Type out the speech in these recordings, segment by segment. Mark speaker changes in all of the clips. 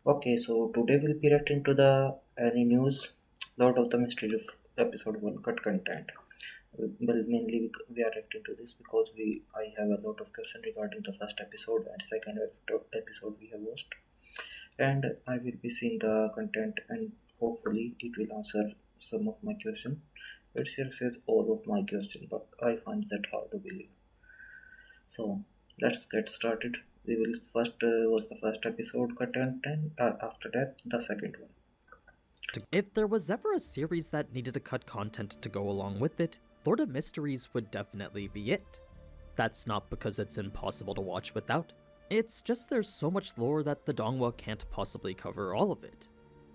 Speaker 1: Okay, so today we'll be reacting to the any news, Lord of the Mysteries of episode 1 cut content. Well, mainly we are reacting to this because I have a lot of questions regarding the first episode and second episode we have watched, and I will be seeing the content and hopefully it will answer some of my question. It here says all of my question, but I find that hard to believe. So let's get started. We will first watch the first episode content and after that the second one.
Speaker 2: If there was ever a series that needed to cut content to go along with it, Lord of Mysteries would definitely be it. That's not because it's impossible to watch without. It's just there's so much lore that the Dongwa can't possibly cover all of it.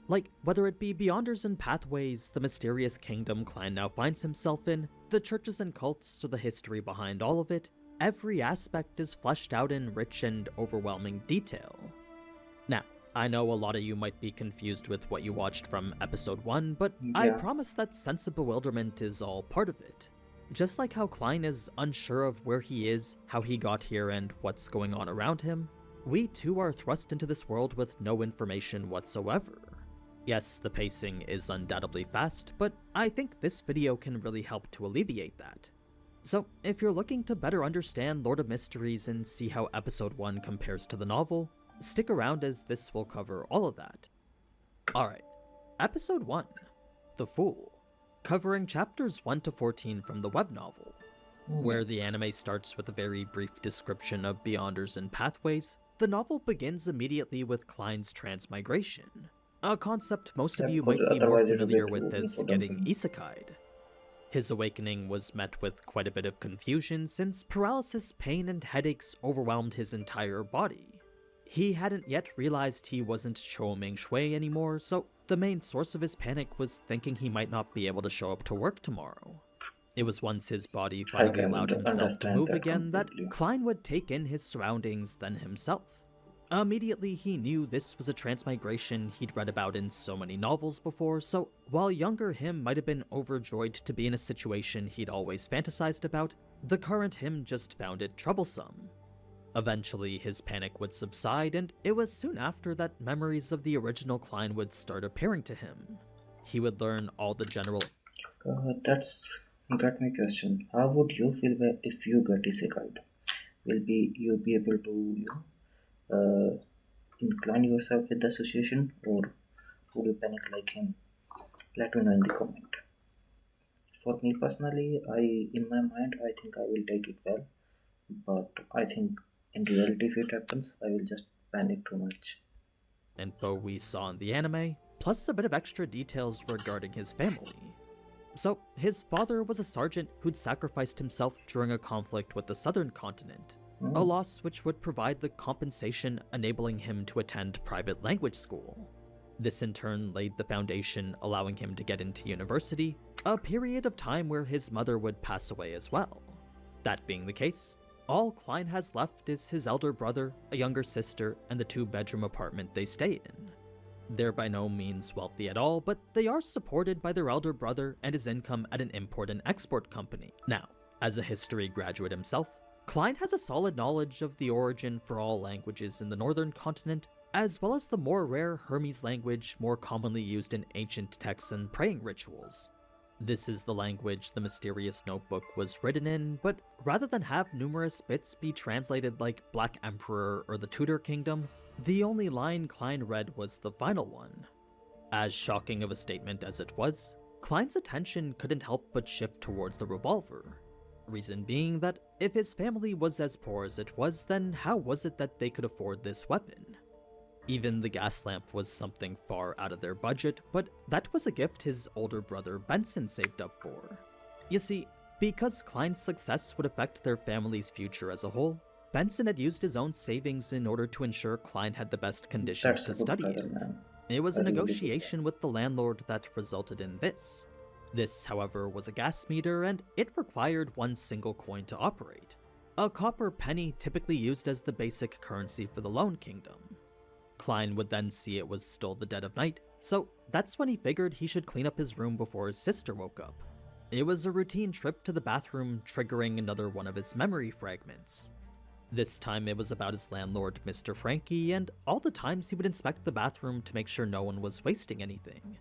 Speaker 2: Like, whether it be Beyonders and Pathways, the mysterious kingdom Klein now finds himself in, the churches and cults, or the history behind all of it, every aspect is fleshed out in rich and overwhelming detail. Now, I know a lot of you might be confused with what you watched from episode 1, but I
Speaker 1: Yeah,
Speaker 2: promise that sense of bewilderment is all part of it. Just like how Klein is unsure of where he is, how he got here, and what's going on around him, we too are thrust into this world with no information whatsoever. Yes, the pacing is undoubtedly fast, but I think this video can really help to alleviate that. So, if you're looking to better understand Lord of Mysteries and see how episode 1 compares to the novel, stick around as this will cover all of that. Alright, episode 1, The Fool, covering chapters 1 to 14 from the web novel. Where the anime starts with a very brief description of Beyonders and Pathways, the novel begins immediately with Klein's transmigration, a concept most
Speaker 1: yeah,
Speaker 2: of you
Speaker 1: because
Speaker 2: might be more
Speaker 1: otherwise it will
Speaker 2: familiar
Speaker 1: get
Speaker 2: with
Speaker 1: too
Speaker 2: as
Speaker 1: important.
Speaker 2: getting isekai'd. His awakening was met with quite a bit of confusion since paralysis, pain, and headaches overwhelmed his entire body. He hadn't yet realized he wasn't Chou Ming Shui anymore, so the main source of his panic was thinking he might not be able to show up to work tomorrow. It was once his body
Speaker 1: I
Speaker 2: finally
Speaker 1: can
Speaker 2: allowed himself to
Speaker 1: understand
Speaker 2: move
Speaker 1: that
Speaker 2: again that
Speaker 1: completely.
Speaker 2: Klein would take in his surroundings then himself. Immediately he knew this was a transmigration he'd read about in so many novels before, so while younger him might have been overjoyed to be in a situation he'd always fantasized about, the current him just found it troublesome. Eventually his panic would subside, and it was soon after that memories of the original Klein would start appearing to him. He would learn all the general
Speaker 1: That's got my question. How would you feel if you get isekai? Will be you be able to incline yourself with the association, or would you panic like him? Let me know in the comment. For me personally, in my mind I think I will take it well, but I think in reality if it happens I will just panic too much.
Speaker 2: info we saw in the anime, plus a bit of extra details regarding his family. So, his father was a sergeant who'd sacrificed himself during a conflict with the southern continent, a loss which would provide the compensation enabling him to attend private language school. This in turn laid the foundation allowing him to get into university, a period of time where his mother would pass away as well. That being the case, all Klein has left is his elder brother, a younger sister, and the two-bedroom apartment they stay in. They're by no means wealthy at all, but they are supported by their elder brother and his income at an import and export company. Now, as a history graduate himself, Klein has a solid knowledge of the origin for all languages in the northern continent, as well as the more rare Hermes language more commonly used in ancient texts and praying rituals. This is the language the mysterious notebook was written in, but rather than have numerous bits be translated like Black Emperor or the Tudor Kingdom, the only line Klein read was the final one. As shocking of a statement as it was, Klein's attention couldn't help but shift towards the revolver. Reason being that if his family was as poor as it was, then how was it that they could afford this weapon? Even the gas lamp was something far out of their budget, but that was a gift his older brother Benson saved up for. You see, because Klein's success would affect their family's future as a whole, Benson had used his own savings in order to ensure Klein had the best conditions
Speaker 1: That's
Speaker 2: to
Speaker 1: a good
Speaker 2: study
Speaker 1: brother,
Speaker 2: in.
Speaker 1: man.
Speaker 2: It was
Speaker 1: A
Speaker 2: a
Speaker 1: really good
Speaker 2: negotiation with the landlord that resulted in this. This, however, was a gas meter, and it required one single coin to operate. A copper penny typically used as the basic currency for the Lone Kingdom. Klein would then see it was still the dead of night, so that's when he figured he should clean up his room before his sister woke up. It was a routine trip to the bathroom, triggering another one of his memory fragments. This time it was about his landlord, Mr. Frankie, and all the times he would inspect the bathroom to make sure no one was wasting anything.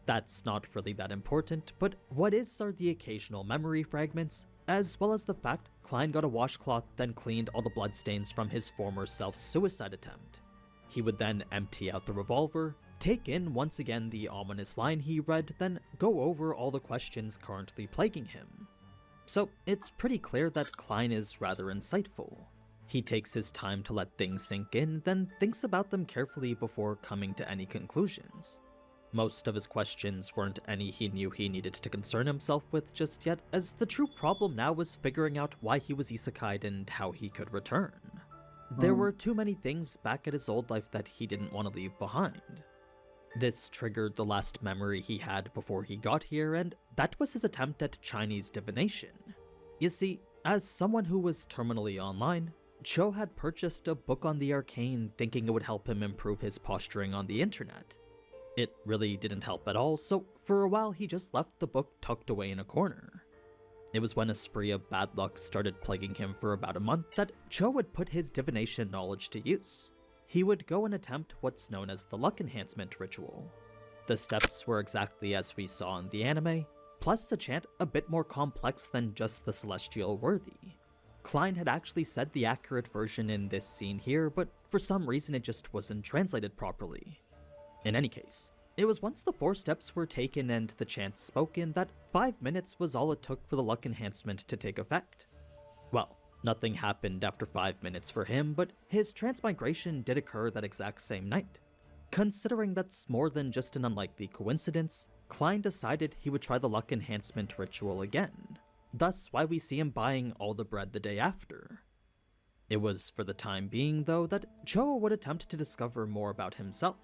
Speaker 2: That's not really that important, but what is are the occasional memory fragments, as well as the fact Klein got a washcloth then cleaned all the bloodstains from his former self's suicide attempt. He would then empty out the revolver, take in once again the ominous line he read, then go over all the questions currently plaguing him. So it's pretty clear that Klein is rather insightful. He takes his time to let things sink in, then thinks about them carefully before coming to any conclusions. Most of his questions weren't any he knew he needed to concern himself with just yet, as the true problem now was figuring out why he was isekai'd and how he could return. There were too many things back at his old life that he didn't want to leave behind. This triggered the last memory he had before he got here, and that was his attempt at Chinese divination. You see, as someone who was terminally online, Cho had purchased a book on the arcane thinking it would help him improve his posturing on the internet. It really didn't help at all, so for a while he just left the book tucked away in a corner. It was when a spree of bad luck started plaguing him for about a month that Cho would put his divination knowledge to use. He would go and attempt what's known as the luck enhancement ritual. The steps were exactly as we saw in the anime, plus a chant a bit more complex than just the celestial worthy. Klein had actually said the accurate version in this scene here, but for some reason it just wasn't translated properly. In any case, it was once the 4 steps were taken and the chant spoken that 5 minutes was all it took for the luck enhancement to take effect. Well, nothing happened after 5 minutes for him, but his transmigration did occur that exact same night. Considering that's more than just an unlikely coincidence, Klein decided he would try the luck enhancement ritual again. Thus why we see him buying all the bread the day after. It was for the time being, though, that Cho would attempt to discover more about himself.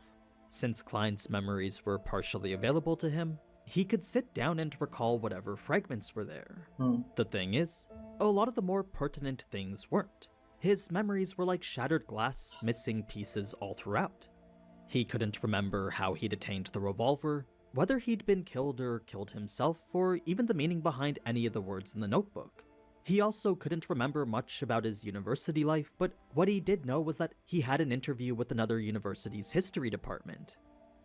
Speaker 2: Since Klein's memories were partially available to him, he could sit down and recall whatever fragments were there. The thing is, a lot of the more pertinent things weren't. His memories were like shattered glass, missing pieces all throughout. He couldn't remember how he'd attained the revolver, whether he'd been killed or killed himself, or even the meaning behind any of the words in the notebook. He also couldn't remember much about his university life, but what he did know was that he had an interview with another university's history department.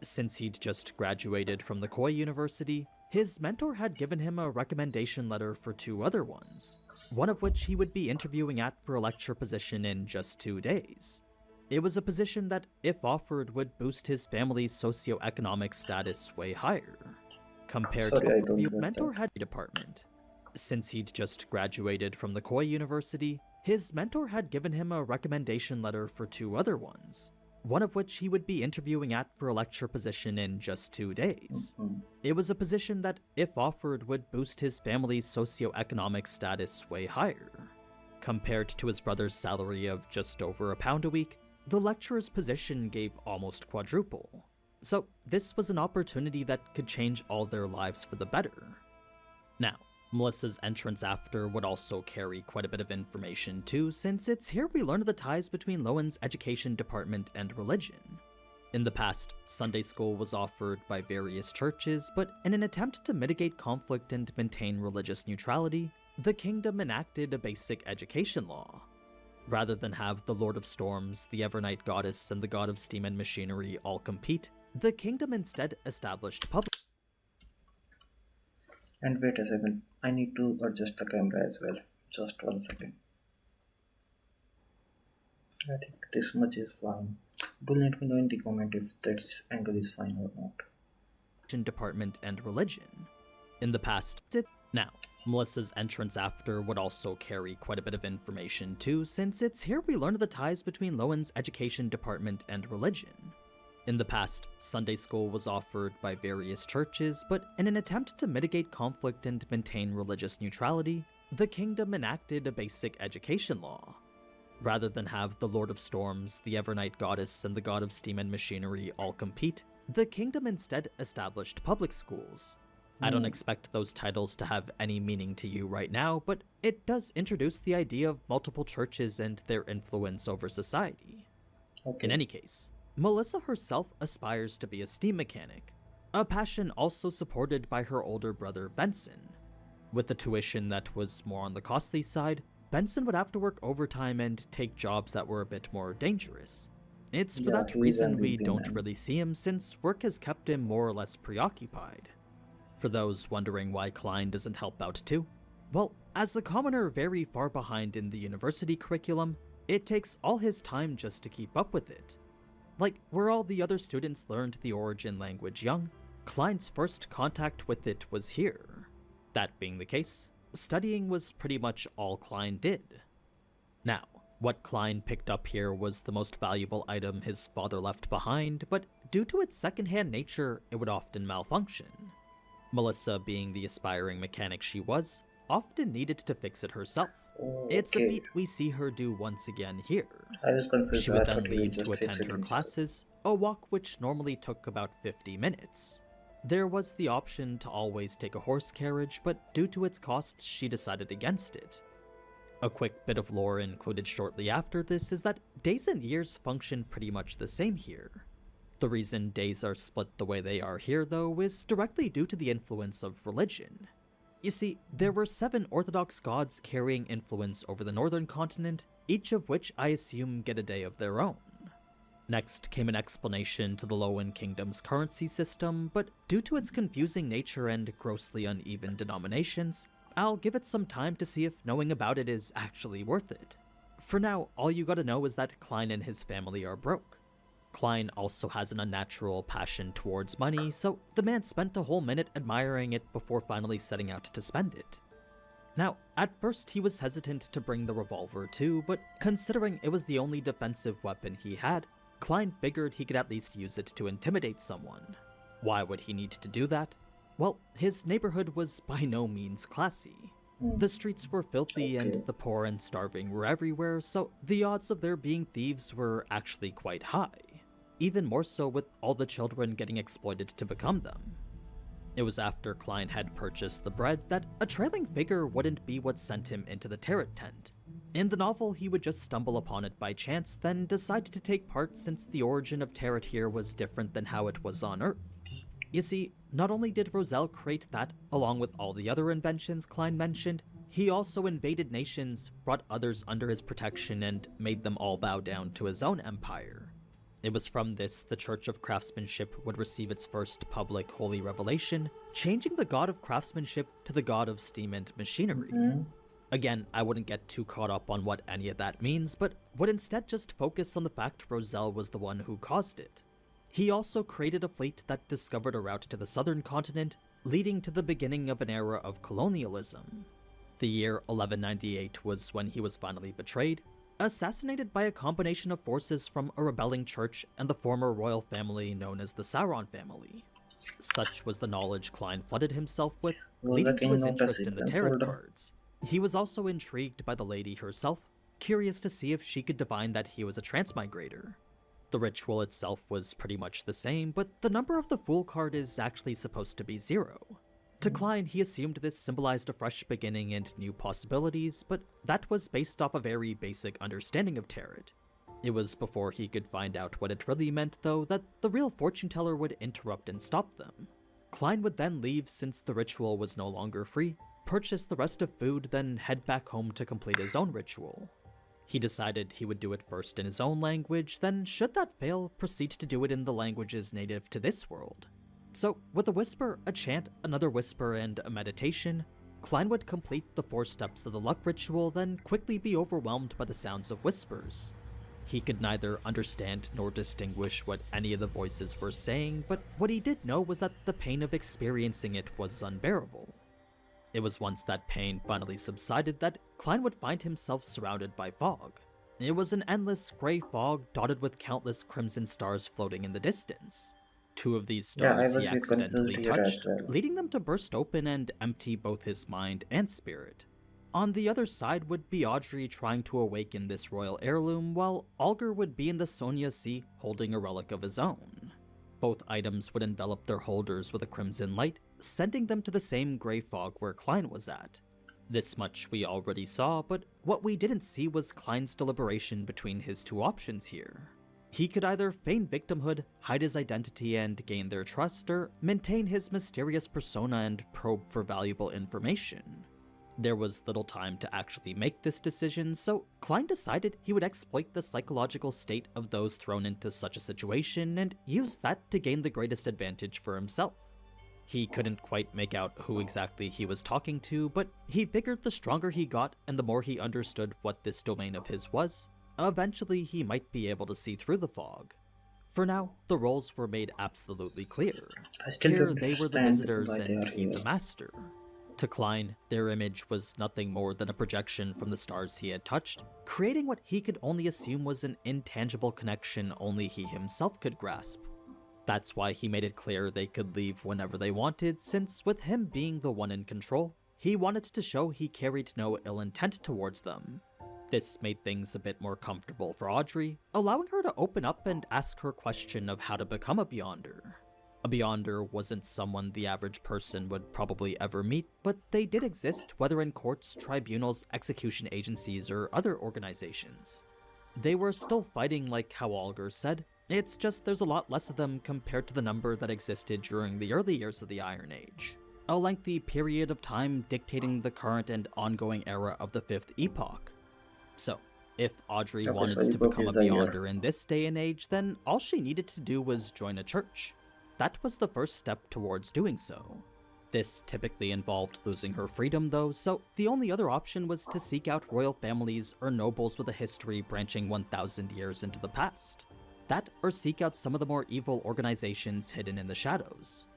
Speaker 2: Since he'd just graduated from the Koi University, his mentor had given him a recommendation letter for 2 other ones, one of which he would be interviewing at for a lecture position in just 2 days. It was a position that, if offered, would boost his family's socioeconomic status way higher. Compared to the mentor had a department. Since he'd just graduated from the Koi University, his mentor had given him a recommendation letter for 2 other ones, one of which he would be interviewing at for a lecture position in just 2 days. It was a position that, if offered, would boost his family's socioeconomic status way higher. Compared to his brother's salary of just over £1 a week, the lecturer's position gave almost quadruple. So this was an opportunity that could change all their lives for the better. Now, Melissa's entrance after would also carry quite a bit of information too, since it's here we learn of the ties between Lowen's education department and religion. In the past, Sunday school was offered by various churches, but in an attempt to mitigate conflict and maintain religious neutrality, the kingdom enacted a basic education law. Rather than have the Lord of Storms, the Evernight Goddess, and the God of Steam and Machinery all compete, the kingdom instead established public.
Speaker 1: And wait a second, I need to adjust the camera as well. Just 1 second. I think this much is fine. Do let me know in the comment if that angle is fine or not.
Speaker 2: Department and religion. In the past, now, Melissa's entrance after would also carry quite a bit of information too, since it's here we learn of the ties between Lowen's education department and religion. In the past, Sunday school was offered by various churches, but in an attempt to mitigate conflict and maintain religious neutrality, the kingdom enacted a basic education law. Rather than have the Lord of Storms, the Evernight Goddess, and the God of Steam and Machinery all compete, the kingdom instead established public schools. I don't expect those titles to have any meaning to you right now, but it does introduce the idea of multiple churches and their influence over society. In any case, Melissa herself aspires to be a steam mechanic, a passion also supported by her older brother Benson. With the tuition that was more on the costly side, Benson would have to work overtime and take jobs that were a bit more dangerous. It's for
Speaker 1: Yeah,
Speaker 2: that
Speaker 1: he's
Speaker 2: reason we
Speaker 1: MVP,
Speaker 2: don't
Speaker 1: man.
Speaker 2: really see him, since work has kept him more or less preoccupied. For those wondering why Klein doesn't help out too, well, as a commoner very far behind in the university curriculum, it takes all his time just to keep up with it. Like where all the other students learned the origin language young, Klein's first contact with it was here. That being the case, studying was pretty much all Klein did. Now, what Klein picked up here was the most valuable item his father left behind, but due to its secondhand nature, it would often malfunction. Melissa, being the aspiring mechanic she was, often needed to fix it herself. It's a
Speaker 1: Okay.
Speaker 2: feat we see her do once again here.
Speaker 1: I was confused.
Speaker 2: She
Speaker 1: I
Speaker 2: would
Speaker 1: thought
Speaker 2: then
Speaker 1: he would
Speaker 2: leave
Speaker 1: just
Speaker 2: to
Speaker 1: fix
Speaker 2: attend
Speaker 1: it
Speaker 2: her
Speaker 1: himself.
Speaker 2: classes, a walk which normally took about 50 minutes. There was the option to always take a horse carriage, but due to its costs, she decided against it. A quick bit of lore included shortly after this is that days and years function pretty much the same here. The reason days are split the way they are here, though, is directly due to the influence of religion. You see, there were 7 Orthodox gods carrying influence over the northern continent, each of which I assume get a day of their own. Next came an explanation to the Lowen Kingdom's currency system, but due to its confusing nature and grossly uneven denominations, I'll give it some time to see if knowing about it is actually worth it. For now, all you gotta know is that Klein and his family are broke. Klein also has an unnatural passion towards money, so the man spent a whole minute admiring it before finally setting out to spend it. Now, at first he was hesitant to bring the revolver too, but considering it was the only defensive weapon he had, Klein figured he could at least use it to intimidate someone. Why would he need to do that? Well, his neighborhood was by no means classy. The streets were filthy
Speaker 1: Okay.
Speaker 2: and the poor and starving were everywhere, so the odds of there being thieves were actually quite high. Even more so with all the children getting exploited to become them. It was after Klein had purchased the bread that a trailing figure wouldn't be what sent him into the Tarot tent. In the novel, he would just stumble upon it by chance, then decide to take part since the origin of Tarot here was different than how it was on Earth. You see, not only did Roselle create that, along with all the other inventions Klein mentioned, he also invaded nations, brought others under his protection, and made them all bow down to his own empire. It was from this the Church of Craftsmanship would receive its first public holy revelation, changing the god of craftsmanship to the god of steam and machinery. Again, I wouldn't get too caught up on what any of that means, but would instead just focus on the fact Roselle was the one who caused it. He also created a fleet that discovered a route to the southern continent, leading to the beginning of an era of colonialism. The year 1198 was when he was finally betrayed, assassinated by a combination of forces from a rebelling church and the former royal family known as the Sauron family. Such was the knowledge Klein flooded himself with,
Speaker 1: Was the
Speaker 2: leading to
Speaker 1: king
Speaker 2: his
Speaker 1: not a
Speaker 2: interest in the
Speaker 1: sequence
Speaker 2: tarot
Speaker 1: holder?
Speaker 2: cards. He was also intrigued by the lady herself, curious to see if she could divine that he was a transmigrator. The ritual itself was pretty much the same, but the number of the Fool card is actually supposed to be 0. To Klein, he assumed this symbolized a fresh beginning and new possibilities, but that was based off a very basic understanding of tarot. It was before he could find out what it really meant, though, that the real fortune teller would interrupt and stop them. Klein would then leave since the ritual was no longer free, purchase the rest of food, then head back home to complete his own ritual. He decided he would do it first in his own language, then should that fail, proceed to do it in the languages native to this world. So, with a whisper, a chant, another whisper, and a meditation, Klein would complete the 4 steps of the luck ritual, then quickly be overwhelmed by the sounds of whispers. He could neither understand nor distinguish what any of the voices were saying, but what he did know was that the pain of experiencing it was unbearable. It was once that pain finally subsided that Klein would find himself surrounded by fog. It was an endless gray fog dotted with countless crimson stars floating in the distance. 2 of these
Speaker 1: Yeah, I
Speaker 2: stars
Speaker 1: was
Speaker 2: he
Speaker 1: confused
Speaker 2: accidentally
Speaker 1: here as
Speaker 2: touched,
Speaker 1: well.
Speaker 2: leading them to burst open and empty both his mind and spirit. On the other side would be Audrey trying to awaken this royal heirloom, while Alger would be in the Sonia Sea holding a relic of his own. Both items would envelop their holders with a crimson light, sending them to the same gray fog where Klein was at. This much we already saw, but what we didn't see was Klein's deliberation between his 2 options here. He could either feign victimhood, hide his identity and gain their trust, or maintain his mysterious persona and probe for valuable information. There was little time to actually make this decision, so Klein decided he would exploit the psychological state of those thrown into such a situation and use that to gain the greatest advantage for himself. He couldn't quite make out who exactly he was talking to, but he figured the stronger he got and the more he understood what this domain of his was, eventually he might be able to see through the fog. For now, the roles were made absolutely clear.
Speaker 1: I still
Speaker 2: Here
Speaker 1: don't
Speaker 2: they were the
Speaker 1: understand
Speaker 2: visitors
Speaker 1: why they
Speaker 2: and
Speaker 1: are
Speaker 2: he
Speaker 1: here.
Speaker 2: the master. To Klein, their image was nothing more than a projection from the stars he had touched, creating what he could only assume was an intangible connection only he himself could grasp. That's why he made it clear they could leave whenever they wanted, since with him being the one in control, he wanted to show he carried no ill intent towards them. This made things a bit more comfortable for Audrey, allowing her to open up and ask her question of how to become a Beyonder. A Beyonder wasn't someone the average person would probably ever meet, but they did exist, whether in courts, tribunals, execution agencies, or other organizations. They were still fighting like how Alger said, it's just there's a lot less of them compared to the number that existed during the early years of the Iron Age. A lengthy period of time dictating the current and ongoing era of the Fifth Epoch. So, if Audrey
Speaker 1: Okay, so
Speaker 2: wanted to
Speaker 1: Epoch
Speaker 2: become
Speaker 1: is
Speaker 2: a
Speaker 1: the year.
Speaker 2: Beyonder in this day and age, then all she needed to do was join a church. That was the first step towards doing so. This typically involved losing her freedom though, so the only other option was to seek out royal families or nobles with a history branching 1,000 years into the past. That or seek out some of the more evil organizations hidden in the shadows.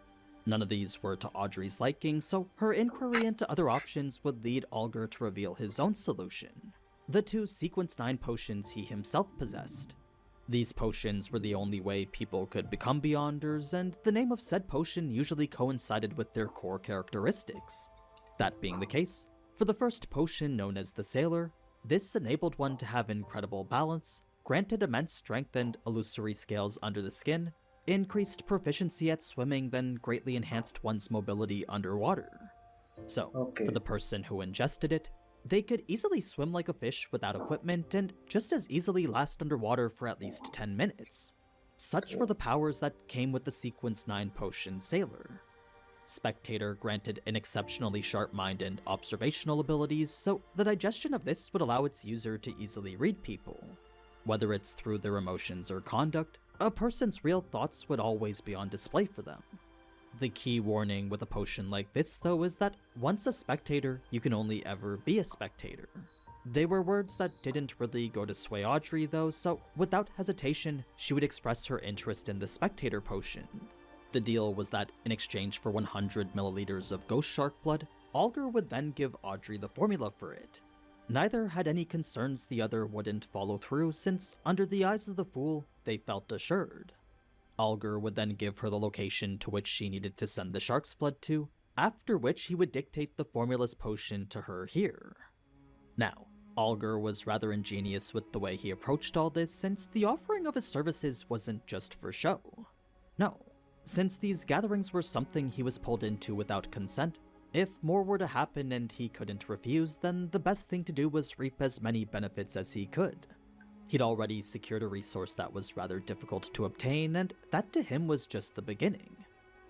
Speaker 2: None of these were to Audrey's liking, so her inquiry into other options would lead Alger to reveal his own solution. The 2 Sequence 9 potions he himself possessed. These potions were the only way people could become Beyonders, and the name of said potion usually coincided with their core characteristics. That being the case, for the first potion known as the Sailor, this enabled one to have incredible balance, granted immense strength and illusory scales under the skin, increased proficiency at swimming, then greatly enhanced one's mobility underwater. So,
Speaker 1: Okay.
Speaker 2: for the person who ingested it, they could easily swim like a fish without equipment and just as easily last underwater for at least 10 minutes. Such were the powers that came with the Sequence 9 potion Sailor. Spectator granted an exceptionally sharp mind and observational abilities, so the digestion of this would allow its user to easily read people. Whether it's through their emotions or conduct, a person's real thoughts would always be on display for them. The key warning with a potion like this though is that once a spectator, you can only ever be a spectator. They were words that didn't really go to sway Audrey though, so without hesitation, she would express her interest in the spectator potion. The deal was that in exchange for 100 milliliters of ghost shark blood, Alger would then give Audrey the formula for it. Neither had any concerns the other wouldn't follow through, since under the eyes of the fool, they felt assured. Alger would then give her the location to which she needed to send the shark's blood to, after which he would dictate the formula's potion to her here. Now, Alger was rather ingenious with the way he approached all this, since the offering of his services wasn't just for show. No, since these gatherings were something he was pulled into without consent, if more were to happen and he couldn't refuse, then the best thing to do was reap as many benefits as he could. He'd already secured a resource that was rather difficult to obtain, and that to him was just the beginning.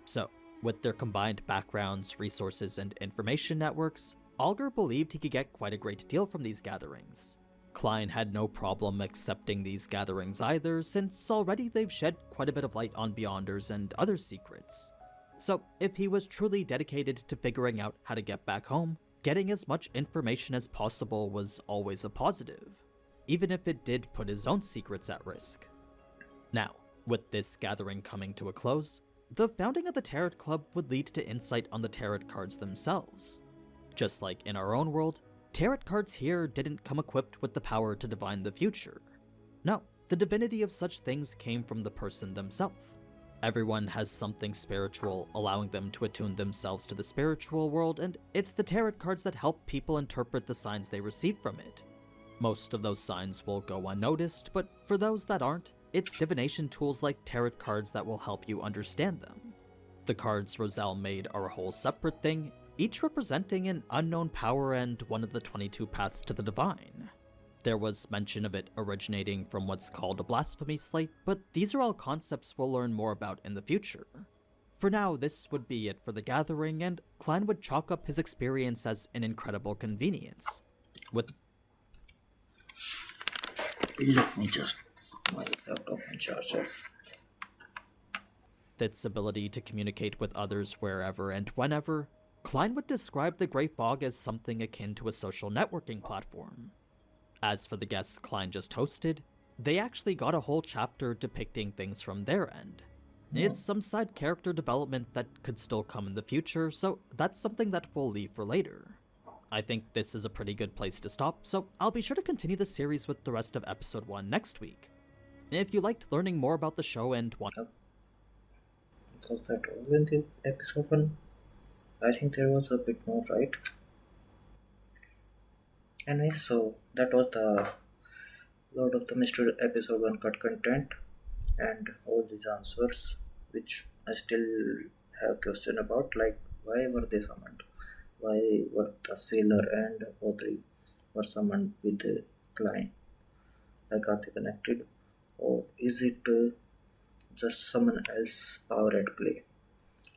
Speaker 2: So, with their combined backgrounds, resources, and information networks, Alger believed he could get quite a great deal from these gatherings. Klein had no problem accepting these gatherings either, since already they've shed quite a bit of light on Beyonders and other secrets. So, if he was truly dedicated to figuring out how to get back home, getting as much information as possible was always a positive, even if it did put his own secrets at risk. Now, with this gathering coming to a close, the founding of the Tarot Club would lead to insight on the tarot cards themselves. Just like in our own world, tarot cards here didn't come equipped with the power to divine the future. No, the divinity of such things came from the person themselves. Everyone has something spiritual, allowing them to attune themselves to the spiritual world, and it's the tarot cards that help people interpret the signs they receive from it. Most of those signs will go unnoticed, but for those that aren't, it's divination tools like tarot cards that will help you understand them. The cards Roselle made are a whole separate thing, each representing an unknown power and one of the 22 paths to the divine. There was mention of it originating from what's called a blasphemy slate, but these are all concepts we'll learn more about in the future. For now, this would be it for the gathering, and Klein would chalk up his experience as an incredible convenience. With
Speaker 1: Let me just my laptop and charger.
Speaker 2: its ability to communicate with others wherever and whenever, Klein would describe the Grey Fog as something akin to a social networking platform. As for the guests Klein just hosted, they actually got a whole chapter depicting things from their end. It's some side character development that could still come in the future, so that's something that we'll leave for later. I think this is a pretty good place to stop, so I'll be sure to continue the series with the rest of episode 1 next week. If you liked learning more about the show and want
Speaker 1: Was that all in the episode 1? I think there was a bit more, right? Anyway, so that was the Lord of the Mystery episode 1 cut content and all these answers, which I still have question about, like why were they summoned? Why were the sailor and Audrey were summoned with the Klein? Like are they connected? Or is it just someone else's power at play?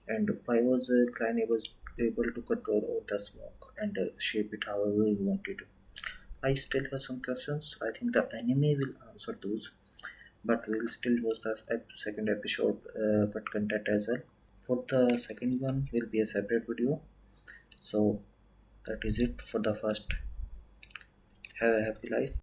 Speaker 1: And why was Klein able to control all the smoke and shape it however he wanted? I still have some questions. I think the anime will answer those, but we'll still watch the second episode cut content as well. For the second one, will be a separate video. So that is it for the first. Have a happy life.